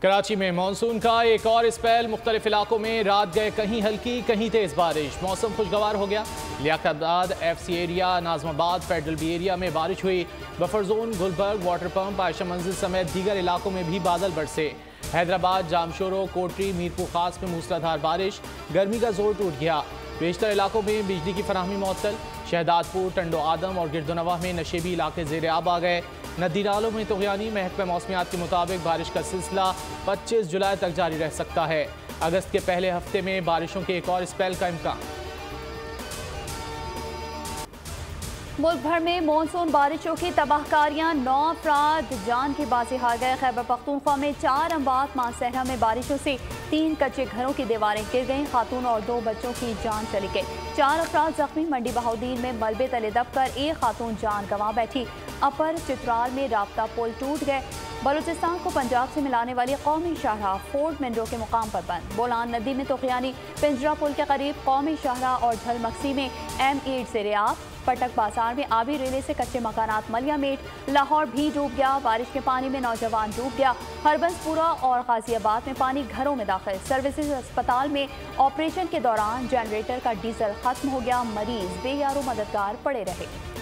कराची में मानसून का एक और स्पेल, मुख्तलिफ इलाकों में रात गए कहीं हल्की कहीं तेज बारिश, मौसम खुशगवार हो गया। Liaquatabad, FC area, Nazimabad, federal B area में बारिश हुई। Buffer zone, Gulberg, water pump, Ayesha Manzil समेत दीगर इलाकों में भी बादल बरसे। हैदराबाद, जामशोरो, कोटरी, मीरपुर खास में मूसलाधार बारिश, गर्मी का जोर टूट गया। बेशतर इलाकों में बिजली की फराहमी मुअत्तल। शहदादपुर, टंडो आदम और गिरदोनवा में नशेबी इलाके ज़ेर आब आ गए। नदी नालों में तुग़यानी, महकमा मौसमियात के मुताबिक बारिश का सिलसिला 25 जुलाई तक जारी रह सकता है। अगस्त के पहले हफ्ते में बारिशों के एक और स्पेल का इम्कान। मुल्क भर में मानसून बारिशों की तबाहकारियां, 9 अफराद जान की बाजी हार गए। खैबर पख्तूनख्वा में 4 अम्बात, मानसहरा में बारिशों से 3 कच्चे घरों की दीवारें गिर गईं। खातून और 2 बच्चों की जान चली गई। 4 अफराद जख्मी। मंडी बहाउद्दीन में मलबे तले दबकर एक खातून जान गंवा बैठी। अपर चित्राल में राब्ता पुल टूट गए। बलूचिस्तान को पंजाब से मिलाने वाली कौमी शाहराह फोर्ट मिनरो के मुकाम पर बंद। बोलान नदी में तुग़यानी, पिंजरा पुल के करीब कौमी शाहराह और झलमक्सी में M8 से रियाब। पटक बाजार में आबी रेले से कच्चे मकानात मलियामेट। लाहौर भी डूब गया। बारिश के पानी में नौजवान डूब गया। हरबंसपुरा और गाजियाबाद में पानी घरों में दाखिल। सर्विसेज अस्पताल में ऑपरेशन के दौरान जनरेटर का डीजल खत्म हो गया। मरीज बेयारो मददगार पड़े रहे।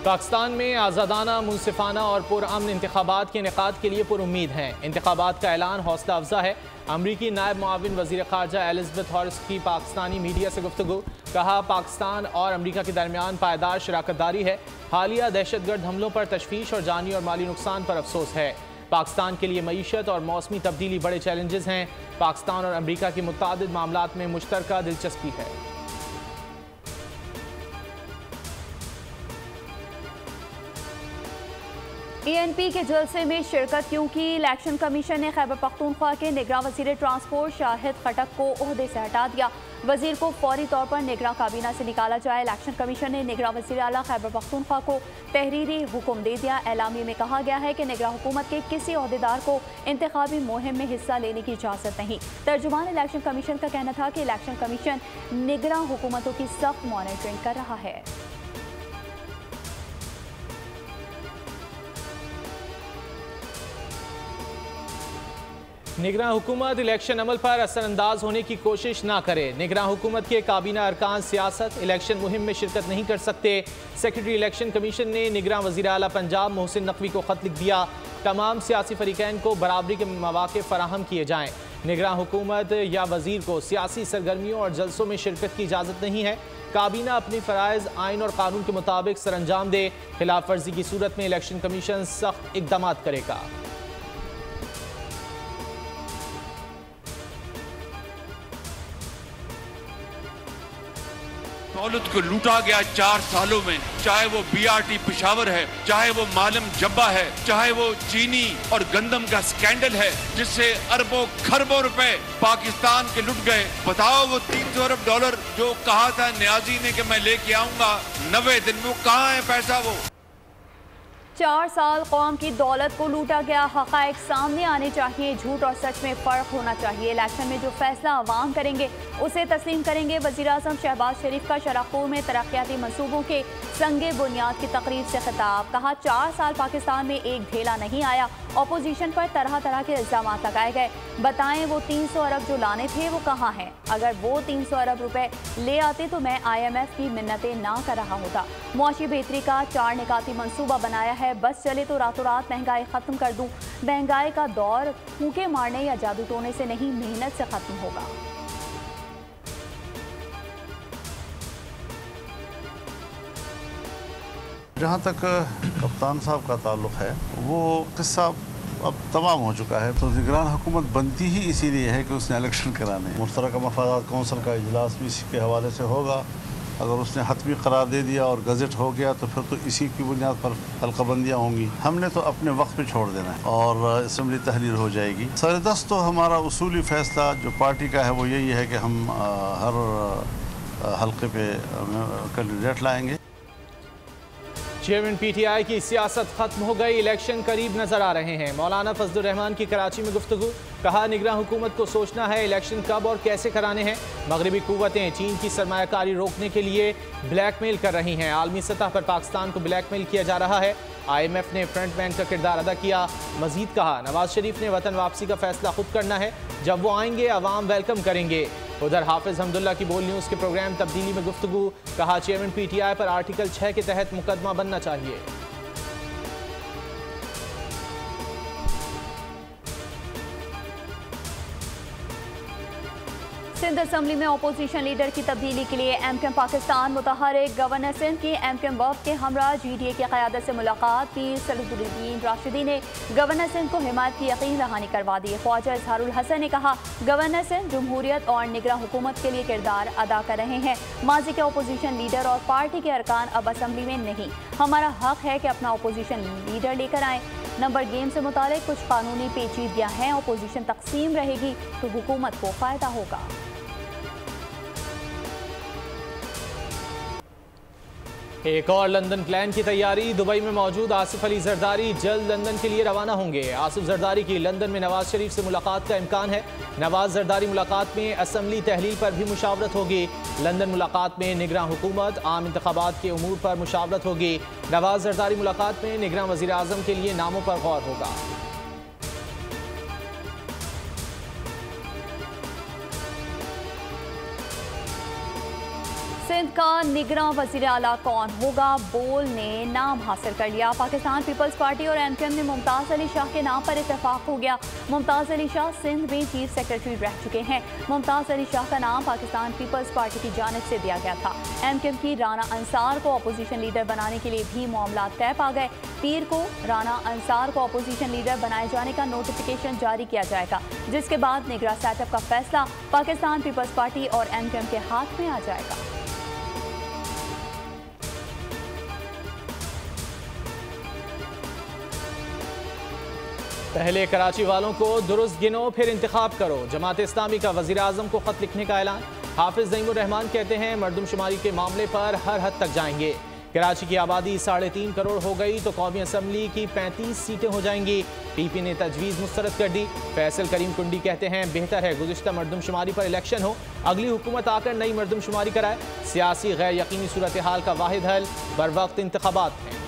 पाकिस्तान में आज़ादाना, मुनसिफाना और पुरअमन इंतखाबात के इनेकाद के लिए पुरुम्मीद हैं। इंतखाबात का ऐलान हौसला अफजा है। अमरीकी नायब मुआविन वज़ीर ख़ारजा एलिज़ाबेथ हॉर्स्ट की पाकिस्तानी मीडिया से गुफ्तगू। कहा, पाकिस्तान और अमरीका के दरमियान पायदार शराकतदारी है। हालिया दहशतगर्द हमलों पर तशवीश और जानी और माली नुकसान पर अफसोस है। पाकिस्तान के लिए मईशत और मौसमी तब्दीली बड़े चैलेंजेस हैं। पाकिस्तान और अमरीका की मुतादिद मामलात में मुश्तरका दिलचस्पी है। ENP के जलसे में शिरकत क्यों की? इलेक्शन कमीशन ने खैबर पख्तूनख्वा के निगरां वज़ीर ट्रांसपोर्ट शाहिद खटक को ओहदे से हटा दिया। वज़ीर को फौरी तौर पर निगरां काबीना से निकाला जाए। इलेक्शन कमीशन ने निगरां वज़ीर आला खैबर पख्तूनख्वा को तहरीरी हुक्म दे दिया। एलामिया में कहा गया है कि निगरां हुकूमत के किसी ओहदेदार को इंतखाबी मुहिम में हिस्सा लेने की इजाज़त नहीं। तर्जुमान इलेक्शन कमीशन का कहना था कि इलेक्शन कमीशन निगरां हुकूमतों की सख्त मॉनिटरिंग कर रहा है। निगरान हुकूमत इलेक्शन अमल पर असरअंदाज होने की कोशिश ना करे। निगरान हुकूमत के काबीना अरकान सियासत इलेक्शन मुहिम में शिरकत नहीं कर सकते। सेक्रेटरी इलेक्शन कमीशन ने निगरान वज़ीर आला पंजाब मोहसिन नकवी को खत लिख दिया। तमाम सियासी फरीकैन को बराबरी के मौके फराहम किए जाएँ। निगरान हुकूमत या वज़ीर को सियासी सरगर्मियों और जलसों में शिरकत की इजाज़त नहीं है। काबीना अपनी फ़राइज़ आइन और कानून के मुताबिक सरअंजाम दे। खिलाफ वर्जी की सूरत में इलेक्शन कमीशन सख्त इक़दाम करेगा। दौलत को लूटा गया 4 सालों में, चाहे वो BRT पेशावर है, चाहे वो मालम जब्बा है, चाहे वो चीनी और गंदम का स्कैंडल है जिससे अरबों खरबों रुपए पाकिस्तान के लुट गए। बताओ वो 300 अरब डॉलर जो कहा था न्याजी ने कि मैं लेके आऊंगा 90 दिन में, वो कहाँ है पैसा? वो 4 साल कौम की दौलत को लूटा गया। हक़ाइक़ सामने आने चाहिए। झूठ और सच में फ़र्क होना चाहिए। इलेक्शन में जो फैसला अवाम करेंगे उसे तस्लीम करेंगे। वज़ीर आज़म शहबाज शरीफ का शराखपुर में तरक्याती मनसूबों के संगे बुनियाद की तकरीब से खिताब। कहा, 4 साल पाकिस्तान में एक ढेला नहीं आया। अपोजिशन पर तरह तरह के इल्ज़ाम लगाए गए। बताएं वो 300 अरब जो लाने थे वो कहाँ हैं? अगर वो 300 अरब रुपए ले आते तो मैं IMF की मिन्नतें ना कर रहा होता। मुआशी बेहतरी का 4 निकाती मनसूबा बनाया है। बस चले तो रातों रात महंगाई खत्म कर दूं। महंगाई का दौर फूंके मारने या जादू टोने से नहीं, मेहनत से खत्म होगा। जहाँ तक कप्तान साहब का ताल्लुक है, वो किस्सा अब तमाम हो चुका है। तो निगरान हुकूमत बनती ही इसीलिए है कि उसने इलेक्शन कराने। मुश्तरका मफादात कौंसिल का इजलास भी इसी के हवाले से होगा। अगर उसने हतमी करार दे दिया और गज़ट हो गया तो फिर तो इसी की बुनियाद पर हल्काबंदियाँ होंगी। हमने तो अपने वक्त पे छोड़ देना है और असम्बली तहरीर हो जाएगी। सर-ए-दस्त तो हमारा उसूली फ़ैसला जो पार्टी का है वो यही है कि हम हर हल्के पे कैंडिडेट लाएंगे। चेयरमैन पीटीआई की सियासत खत्म हो गई, इलेक्शन करीब नजर आ रहे हैं। मौलाना फजलुर रहमान की कराची में गुफ्तगू, कहा निगरान हुकूमत को सोचना है इलेक्शन कब और कैसे कराने हैं। मगरबी कुव्वतें चीन की सरमायाकारी रोकने के लिए ब्लैकमेल कर रही हैं। आलमी सतह पर पाकिस्तान को ब्लैकमेल किया जा रहा है। IMF ने फ्रंटमैन का किरदार अदा किया। मजीद कहा नवाज शरीफ ने वतन वापसी का फैसला खुद करना है, जब वो आएंगे अवाम वेलकम करेंगे। उधर हाफिज हमदुल्ला की बोल न्यूज़ के प्रोग्राम तब्दीली में गुफ्तगू, कहा चेयरमैन PTI पर आर्टिकल 6 के तहत मुकदमा बनना चाहिए। सिंध असम्बली में अपोजिशन लीडर की तब्दीली के लिए MKM पाकिस्तान मुतहरिक गवर्नर सिंध की MKM वफ़द के हमरा GDA की क़यादत से मुलाकात। पीर सलाहुद्दीन राशिदी ने गवर्नर सिंध को हिमायत की यकीन दहानी करवा दी। ख्वाजा इजहारुल हसन ने कहा गवर्नर सिंध जमहूरियत और निगरान हुकूमत के लिए किरदार अदा कर रहे हैं। माजी के अपोजिशन लीडर और पार्टी के अरकान अब असम्बली में नहीं, हमारा हक है कि अपना अपोजिशन लीडर लेकर आएँ। नंबर गेम से मुतालिक कुछ कानूनी पेचीदगियाँ हैं, अपोजिशन तकसीम रहेगी तो हुकूमत को फ़ायदा होगा। एक और लंदन प्लान की तैयारी, दुबई में मौजूद आसिफ अली जरदारी जल्द लंदन के लिए रवाना होंगे। आसिफ जरदारी की लंदन में नवाज शरीफ से मुलाकात का इम्कान है। नवाज जरदारी मुलाकात में असम्बली तहलील पर भी मुशावरत होगी। लंदन मुलाकात में निगरान हुकूमत, आम इंतखाबात के उमूर पर मुशावरत होगी। नवाज जरदारी मुलाकात में निगरान वज़ीर आज़म के लिए नामों पर गौर होगा। सिंध का निगरान वज़ीर आला कौन होगा, बोल ने नाम हासिल कर लिया। पाकिस्तान पीपल्स पार्टी और MKM में मुमताज़ अली शाह के नाम पर इत्तेफाक हो गया। मुमताज़ अली शाह सिंध में चीफ सेक्रेटरी रह चुके हैं। मुमताज़ अली शाह का नाम पाकिस्तान पीपल्स पार्टी की जानिब से दिया गया था। MKM की राना अंसार को अपोजिशन लीडर बनाने के लिए भी मामला तय पा गए। पीर को राना अंसार को अपोजिशन लीडर बनाए जाने का नोटिफिकेशन जारी किया जाएगा, जिसके बाद निगरान सेटअप का फैसला पाकिस्तान पीपल्स पार्टी और MKM के हाथ में आ जाएगा। पहले कराची वालों को दुरुस्त गिनो फिर इंतखाब करो, जमात इस्लामी का वज़ीर आज़म को ख़त लिखने का ऐलान। हाफिज ज़ईमुर रहमान कहते हैं मरदमशुमारी के मामले पर हर हद तक जाएंगे। कराची की आबादी 3.5 करोड़ हो गई तो कौमी असम्बली की 35 सीटें हो जाएंगी। PP ने तजवीज़ मुस्तरद कर दी। फैसल करीम कुंडी कहते हैं बेहतर है गुज़िश्ता मरदमशुमारी पर इलेक्शन हो, अगली हुकूमत आकर नई मरदमशुमारी कराए। सियासी गैर यकीनी सूरत हाल का वाहिद हल बर वक्त इंतखाबात हैं।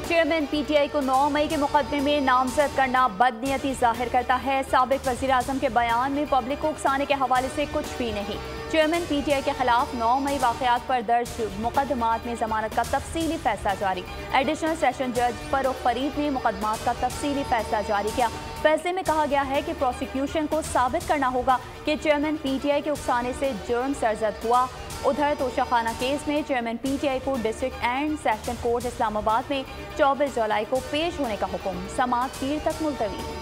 चेयरमैन PTI को 9 मई के मुकदमे में नामजद करना बदनीयती जाहिर करता है। साबिक वज़ीर आज़म के बयान में पब्लिक को उकसाने के हवाले से कुछ भी नहीं। चेयरमैन PTI के खिलाफ 9 मई वाक़यात पर दर्ज मुकदमात में जमानत का तफसीली फैसला जारी। एडिशनल सेशन जज फरोख फरीद ने मुकदमात का तफसीली फैसला जारी किया। फैसले में कहा गया है कि प्रोसिक्यूशन को साबित करना होगा कि चेयरमैन PTI के उकसाने से जुर्म सरजद हुआ। उधर तोशाखाना केस में चेयरमैन PTI को district and session court Islamabad में 24 जुलाई को पेश होने का हुक्म, समाअत पीर तक मुलतवी।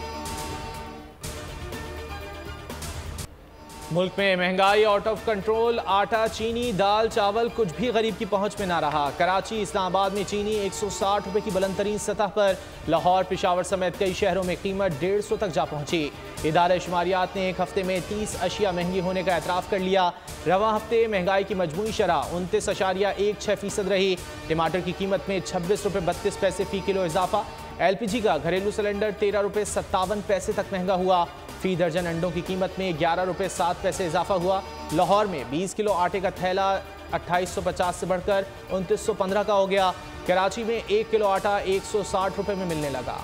मुल्क में महंगाई आउट ऑफ कंट्रोल, आटा, चीनी, दाल, चावल कुछ भी गरीब की पहुंच में ना रहा। कराची, इस्लामाबाद में चीनी 160 रुपए की बुलंद तरीन सतह पर, लाहौर, पेशावर समेत कई शहरों में कीमत 150 तक जा पहुंची। इदारे शुमारियात ने एक हफ्ते में 30 अशिया महंगी होने का एतराफ़ कर लिया। रवा हफ्ते महंगाई की मजमूई शरह 29.16% रही। टमाटर की कीमत में 26 रुपये 32 पैसे फ़ी किलो इजाफा। LPG का घरेलू सिलेंडर 13 रुपये 57 पैसे तक महंगा हुआ। फी दर्जन अंडों की कीमत में 11 रुपये 7 पैसे इजाफा हुआ। लाहौर में 20 किलो आटे का थैला 2850 से बढ़कर 2915 का हो गया। कराची में 1 किलो आटा 160 रुपये में मिलने लगा।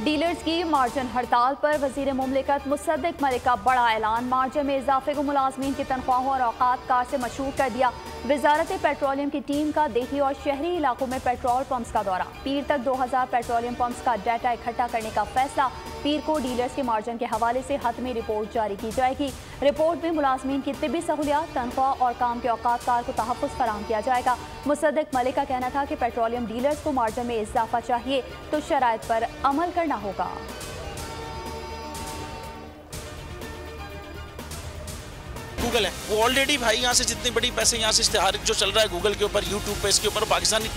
डीलर्स की मार्जिन हड़ताल पर वजीर मुमलिकत मुसद्दिक मलिक का बड़ा ऐलान। मार्जिन में इजाफे को मुलाजमीन की तनख्वाहों और औकात कार से मशहूर कर दिया। वजारत पेट्रोलियम की टीम का देही और शहरी इलाकों में पेट्रोल पंप्स का दौरा। पीर तक 2000 पेट्रोलियम पंप्स का डाटा इकट्ठा करने का फैसला। पीर को डीलर्स के मार्जिन के हवाले से हतमी रिपोर्ट जारी की जाएगी। रिपोर्ट में मुलाजमीन की तिब्बी सहूलियात, तनख्वाह और काम के औकात कार को तहफ़्फ़ुज़ फराहम किया जाएगा। मुसद्दिक मलिक का कहना था कि पेट्रोलियम डीलर्स को मार्जिन में इजाफा चाहिए तो शराइत पर अमल करना होगा। गूगल है, वो ऑलरेडी भाई यहाँ से जितनी बड़ी पैसे यहाँ से इश्तेहार जो चल रहा है गूगल के ऊपर, यूट्यूब पे, इसके ऊपर पाकिस्तानी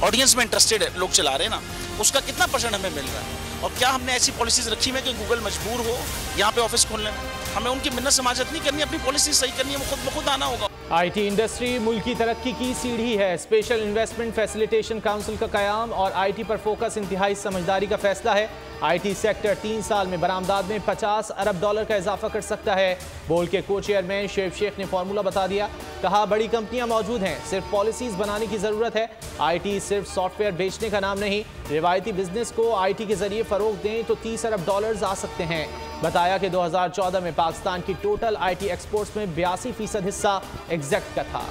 ऑडियंस में इंटरेस्टेड है लोग चला रहे हैं ना, उसका कितना % हमें मिल रहा है? और क्या हमने ऐसी पॉलिसीज रखी है कि गूगल मजबूर हो यहाँ पे ऑफिस खोलने में? हमें उनकी मिन्नत समाजत नहीं करनी, अपनी पॉलिसी सही करनी है, वो खुद ब खुद आना होगा। IT इंडस्ट्री मुल्क की तरक्की की सीढ़ी है। स्पेशल इन्वेस्टमेंट फैसिलिटेशन काउंसिल का क़याम और IT पर फोकस इंतहाई समझदारी का फैसला है। IT सेक्टर 3 साल में बरामदात में $50 अरब का इजाफा कर सकता है। बोर्ड के को चेयरमैन शेब शेख ने फार्मूला बता दिया। कहा, बड़ी कंपनियां मौजूद हैं, सिर्फ पॉलिसीज बनाने की ज़रूरत है। IT सिर्फ सॉफ्टवेयर बेचने का नाम नहीं। रिवायती बिजनेस को IT के जरिए फ़रोग दें तो $30 अरब आ सकते हैं। बताया कि 2014 में पाकिस्तान की टोटल IT एक्सपोर्ट्स में 82% हिस्सा एग्जैक्ट का था।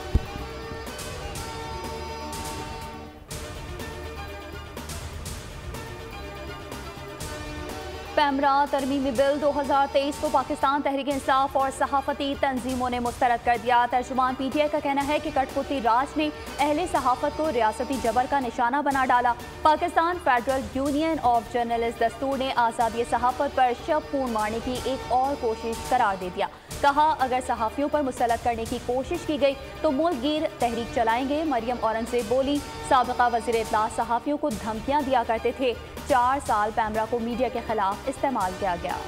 पैमरा तरमीमी बिल 2023 को पाकिस्तान तहरीक इंसाफ और सहाफती तंजीमों ने मुस्तरद कर दिया। तर्जुमान PTI का कहना है कि कठपुतली राज ने अहले सहाफत को रियासती जबर का निशाना बना डाला। Pakistan federal union of journalist दस्तूर ने आज़ादी सहाफत पर शब पूर्ण मारने की एक और कोशिश करार दे दिया। कहा, अगर सहाफ़ियों पर मुसल्लत करने की कोशिश की गई तो मुल्क गिर तहरीक चलाएंगे। मरियम औरंगज़ेब बोली, साबिक़ा वज़ीर इत्तला सहाफ़ियों को धमकियां दिया करते थे। 4 साल पैमरा को मीडिया के खिलाफ इस्तेमाल किया गया।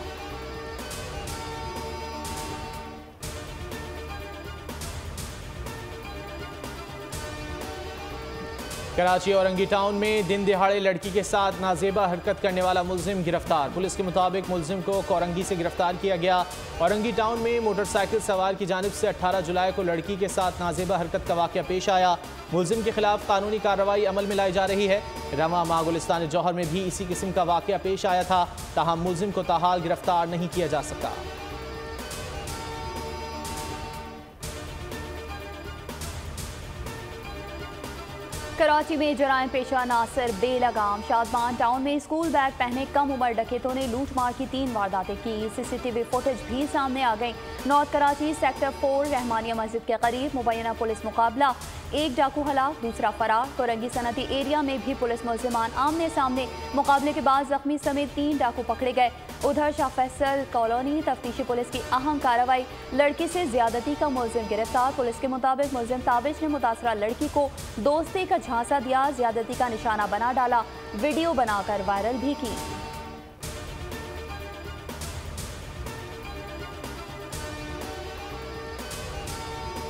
कराची औरंगी टाउन में दिन दिहाड़े लड़की के साथ नाजेबा हरकत करने वाला मुलजिम गिरफ्तार। पुलिस के मुताबिक मुलजिम को कोरंगी से गिरफ्तार किया गया। औरंगी टाउन में मोटरसाइकिल सवार की जानिब से 18 जुलाई को लड़की के साथ नाजेबा हरकत का वाक़या पेश आया। मुलजिम के खिलाफ कानूनी कार्रवाई अमल में लाई जा रही है। रवा माह गुलिस्तान जौहर में भी इसी किस्म का वाक़या पेश आया था, ताहम मुलजिम को ताहाल गिरफ्तार नहीं किया जा सका। कराची में जराइम पेशा नासिर बेलगाम। शादमान टाउन में स्कूल बैग पहने कम उम्र डकैतों ने लूटमार की 3 वारदातें की। CCTV फुटेज भी सामने आ गई। नॉर्थ कराची सेक्टर 4 रहमानिया मस्जिद के करीब मुबैना पुलिस मुकाबला, एक डाकू हलाक, दूसरा फरार। कोरंगी सनती एरिया में भी पुलिस मुल्जिमान आमने सामने। मुकाबले के बाद जख्मी समेत 3 डाकू पकड़े गए। उधर शाह फैसल कॉलोनी तफ्तीशी पुलिस की अहम कार्रवाई, लड़की से ज्यादती का मुलजिम गिरफ्तार। पुलिस के मुताबिक मुलजिम ताबिश ने मुतासरा लड़की को दोस्ती का झांसा दिया, ज्यादती का निशाना बना डाला, वीडियो बनाकर वायरल भी की।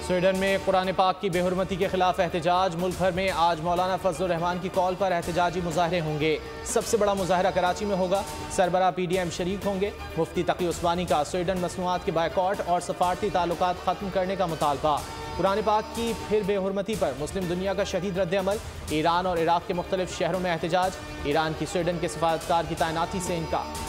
स्वीडन में कुरान पाक की बेहुरमती के खिलाफ एहतजाज। मुल्क भर में आज मौलाना फजलुर रहमान की कॉल पर एहतजाजी मुजाहरे होंगे। सबसे बड़ा मुजाहरा कराची में होगा। सरबराह PDM शरीक होंगे। मुफ्ती तकी उस्मानी का स्वीडन मसनूआत के बायकॉट और सफारती ताल्लुकात ख़त्म करने का मुतालबा। कुरान पाक की फिर बेहुरमती पर मुस्लिम दुनिया का शदीद रद्द-ए-अमल। ईरान और इराक के मुख्तलिफ शहरों में एहतजाज। ईरान की स्वीडन के सफारतकार की तैनाती से इनकार।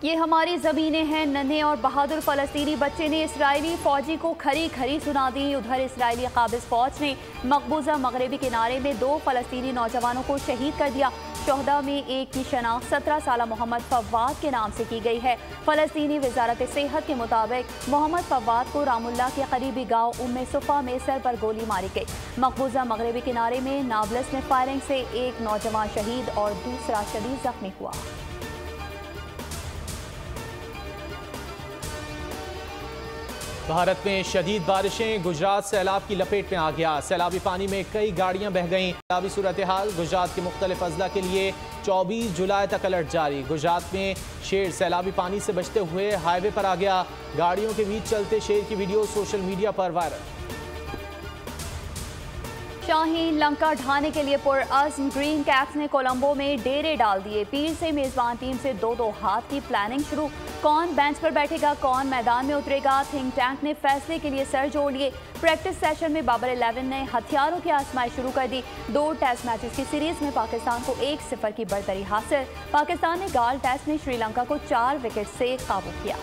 ये हमारी ज़मीनें हैं, नन्हे और बहादुर फ़लस्तीनी बच्चे ने इसराइली फ़ौजी को खरी खरी सुना दी। उधर इसराइली काबिज़ फ़ौज ने मकबूजा मगरबी किनारे में 2 फ़लस्तीनी नौजवानों को शहीद कर दिया। शोहदा में एक की शनाख्त 17 साला मोहम्मद फवाद के नाम से की गई है। फ़लस्तीनी वजारत सेहत के मुताबिक मोहम्मद फवाद को रामुल्ला के करीबी गाँव उम्मे सुफ़ा में सर पर गोली मारी गई। मकबूजा मगरबी किनारे में नाबलस में फायरिंग से एक नौजवान शहीद और दूसरा शदीद जख्मी हुआ। भारत में शदीद बारिशें, गुजरात सैलाब की लपेट में आ गया। सैलाबी पानी में कई गाड़ियां बह गईं। सैलाबी सूरत हाल, गुजरात के मुख्तलिफ अजला के लिए 24 जुलाई तक अलर्ट जारी। गुजरात में शेर सैलाबी पानी से बचते हुए हाईवे पर आ गया। गाड़ियों के बीच चलते शेर की वीडियो सोशल मीडिया पर वायरल। शाहीन लंका ढाने के लिए पुरअज़्म ग्रीन कैप्स ने कोलंबो में डेरे डाल दिए। पीर से मेजबान टीम से 2-2 हाथ की प्लानिंग शुरू। कौन बेंच पर बैठेगा, कौन मैदान में उतरेगा, थिंक टैंक ने फैसले के लिए सर जोड़ लिए। प्रैक्टिस सेशन में बाबर 11 ने हथियारों की आजमाइश शुरू कर दी। 2 टेस्ट मैचेस की सीरीज में पाकिस्तान को 1-0 की बढ़तरी हासिल। पाकिस्तान ने गाल टेस्ट में श्रीलंका को 4 विकेट से काबू किया।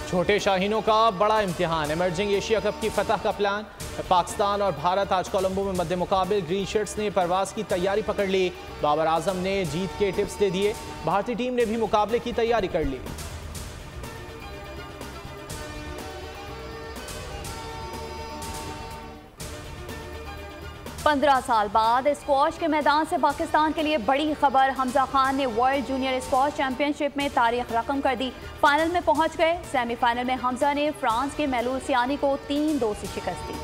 छोटे शाहीनों का बड़ा इम्तिहान। इमर्जिंग एशिया कप की फतह का प्लान। पाकिस्तान और भारत आज कोलंबो में मध्य मुकाबिल। ग्रीन शर्ट्स ने परवाज की तैयारी पकड़ ली। बाबर आजम ने जीत के टिप्स दे दिए। भारतीय टीम ने भी मुकाबले की तैयारी कर ली। 15 साल बाद स्क्वॉश के मैदान से पाकिस्तान के लिए बड़ी खबर। हमजा खान ने वर्ल्ड जूनियर स्क्वॉश चैंपियनशिप में तारीख रकम कर दी। फाइनल में पहुंच गए। सेमीफाइनल में हमजा ने फ्रांस के मेलूल सियानी को 3-2 से शिकस्त दी।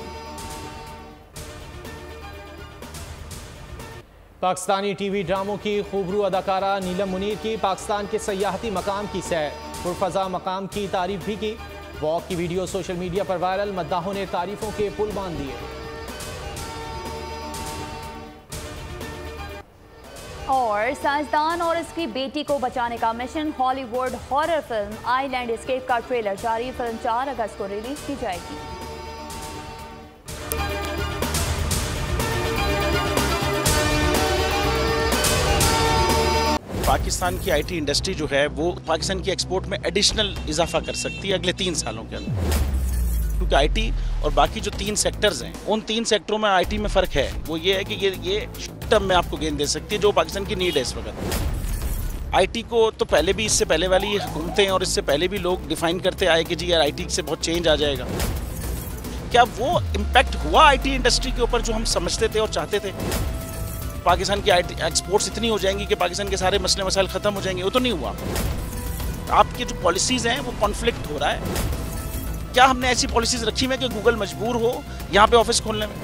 पाकिस्तानी टीवी ड्रामों की खूबरू अदाकारा नीलम मुनीर की पाकिस्तान के सयाहती मकाम की सैर, पुरफजा मकाम की तारीफ भी की। वॉक की वीडियो सोशल मीडिया पर वायरल, मद्दाहों ने तारीफों के पुल बांध दिए। और साइंसदान और इसकी बेटी को बचाने का mission. Hollywood horror film island escape का ट्रेलर जारी। फिल्म 4 अगस्त को रिलीज की जाएगी। पाकिस्तान की आईटी इंडस्ट्री जो है वो पाकिस्तान की एक्सपोर्ट में एडिशनल इजाफा कर सकती है अगले 3 सालों के अंदर, क्योंकि आईटी और बाकी जो 3 सेक्टर्स हैं उन 3 सेक्टरों में आईटी में फ़र्क है। वो ये है कि ये शॉर्ट टर्म में आपको गेन दे सकती है, जो पाकिस्तान की नीड है इस वक्त। आईटी को तो पहले भी, इससे पहले वाली हुकूमतें और इससे पहले भी लोग डिफाइन करते आए कि जी यार आईटी से बहुत चेंज आ जाएगा। क्या वो इम्पैक्ट हुआ आईटी इंडस्ट्री के ऊपर जो हम समझते थे और चाहते थे? पाकिस्तान की आईटी एक्सपोर्ट्स इतनी हो जाएंगी कि पाकिस्तान के सारे मसले मसाइल ख़त्म हो जाएंगे? वो तो नहीं हुआ। आपकी जो पॉलिसीज़ हैं वो कॉन्फ्लिक्ट हो रहा है। क्या हमने ऐसी पॉलिसीज़ रखी हुई है कि गूगल मजबूर हो यहाँ पे ऑफिस खोलने में?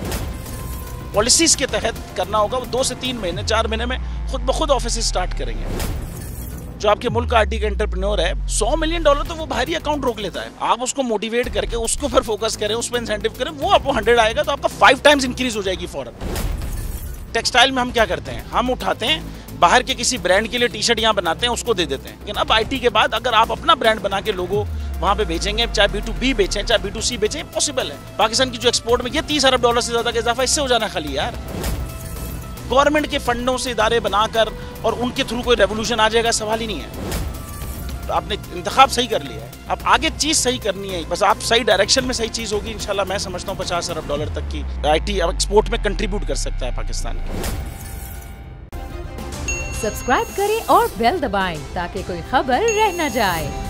पॉलिसीज़ के तहत करना होगा। वो 2 से 3 महीने 4 महीने में खुद ब खुद ऑफिस स्टार्ट करेंगे। जो आपके मुल्क का आईटी का एंटरप्रेन्योर है, $100 मिलियन तो वो बाहरी अकाउंट रोक लेता है। आप उसको मोटिवेट करके उसको फिर फोकस करें, उस पर इंसेंटिव करें, वो आपको 100 आएगा तो आपका 5 टाइम्स इंक्रीज हो जाएगी फौरन। टेक्सटाइल में हम क्या करते हैं, हम उठाते हैं बाहर के किसी ब्रांड के लिए टी शर्ट यहाँ बनाते हैं, उसको दे देते हैं। लेकिन अब आईटी के बाद अगर आप अपना ब्रांड बना के लोगो वहाँ पे बेचेंगे, चाहे B2B बेचें चाहे B2C बेचें, पॉसिबल है। पाकिस्तान की जो एक्सपोर्ट में ये $30 अरब से ज़्यादा का इजाफा इससे हो जाना खाली यार। गवर्नमेंट के फंडों से इदारे बनाकर और उनके थ्रू कोई रेवोल्यूशन आ जाएगा, सवाल ही नहीं है। तो आपने इंतखाब सही कर लिया है, अब आगे चीज़ सही करनी है, बस आप सही डायरेक्शन में सही चीज़ होगी इंशाल्लाह। मैं समझता हूँ $50 अरब तक की आईटी एक्सपोर्ट में कंट्रीब्यूट कर सकता है पाकिस्तान। सब्सक्राइब करें और बेल दबाएं ताकि कोई खबर रह न जाए।